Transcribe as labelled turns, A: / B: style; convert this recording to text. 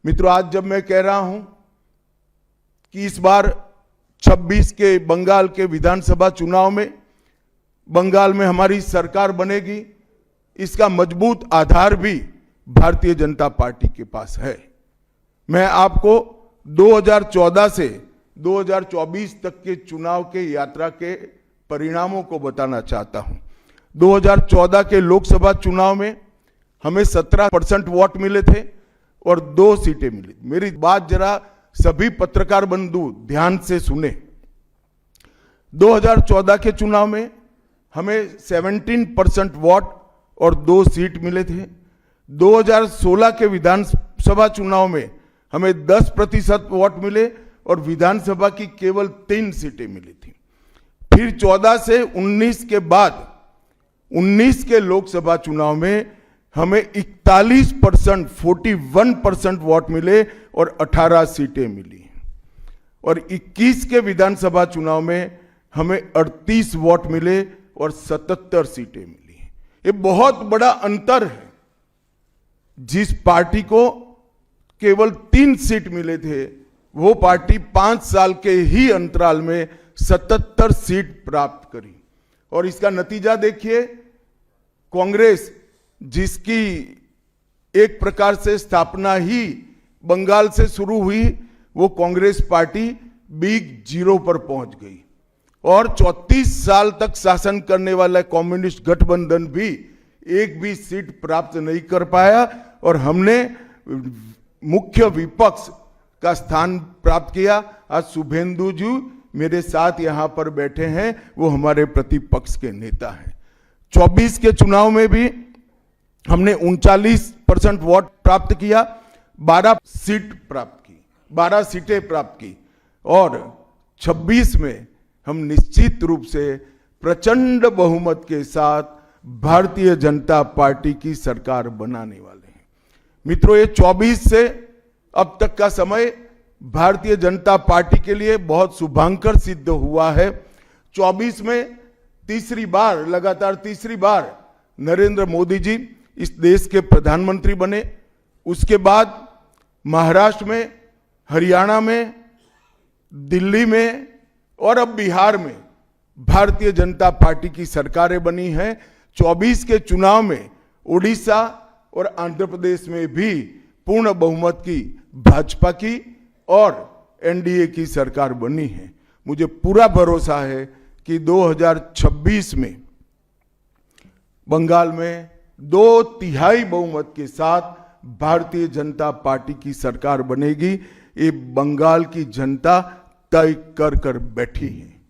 A: मित्रों, आज जब मैं कह रहा हूं कि इस बार 26 के बंगाल के विधानसभा चुनाव में बंगाल में हमारी सरकार बनेगी, इसका मजबूत आधार भी भारतीय जनता पार्टी के पास है। मैं आपको 2014 से 2024 तक के चुनाव के यात्रा के परिणामों को बताना चाहता हूं। 2014 के लोकसभा चुनाव में हमें 17% वोट मिले थे और 2 सीटें मिली। मेरी बात जरा सभी पत्रकार बंधु ध्यान से सुने। 2014 के चुनाव में हमें 17% वोट और 2 सीट मिले थे। 2016 के विधानसभा चुनाव में हमें 10% वोट मिले और विधानसभा की केवल 3 सीटें मिली थी। फिर 14 से 19 के बाद 19 के लोकसभा चुनाव में हमें 41% वोट मिले और 18 सीटें मिली। और 21 के विधानसभा चुनाव में हमें 38 वोट मिले और 77 सीटें मिली। ये बहुत बड़ा अंतर है। जिस पार्टी को केवल 3 सीट मिले थे, वो पार्टी 5 साल के ही अंतराल में 77 सीट प्राप्त करी। और इसका नतीजा देखिए, कांग्रेस जिसकी एक प्रकार से स्थापना ही बंगाल से शुरू हुई, वो कांग्रेस पार्टी बिग जीरो पर पहुंच गई। और 34 साल तक शासन करने वाला कम्युनिस्ट गठबंधन भी एक भी सीट प्राप्त नहीं कर पाया और हमने मुख्य विपक्ष का स्थान प्राप्त किया। आज शुभेंदु जी मेरे साथ यहां पर बैठे हैं, वो हमारे प्रतिपक्ष के नेता हैं। 24 के चुनाव में भी हमने 39% वोट प्राप्त किया, 12 सीटें प्राप्त की और 26 में हम निश्चित रूप से प्रचंड बहुमत के साथ भारतीय जनता पार्टी की सरकार बनाने वाले हैं। मित्रों, ये 24 से अब तक का समय भारतीय जनता पार्टी के लिए बहुत शुभांकर सिद्ध हुआ है। 24 में लगातार तीसरी बार नरेंद्र मोदी जी इस देश के प्रधानमंत्री बने। उसके बाद महाराष्ट्र में, हरियाणा में, दिल्ली में और अब बिहार में भारतीय जनता पार्टी की सरकारें बनी हैं। 24 के चुनाव में उड़ीसा और आंध्र प्रदेश में भी पूर्ण बहुमत की भाजपा की और एनडीए की सरकार बनी है। मुझे पूरा भरोसा है कि 2026 में बंगाल में 2/3 बहुमत के साथ भारतीय जनता पार्टी की सरकार बनेगी। ये बंगाल की जनता तय कर बैठी है।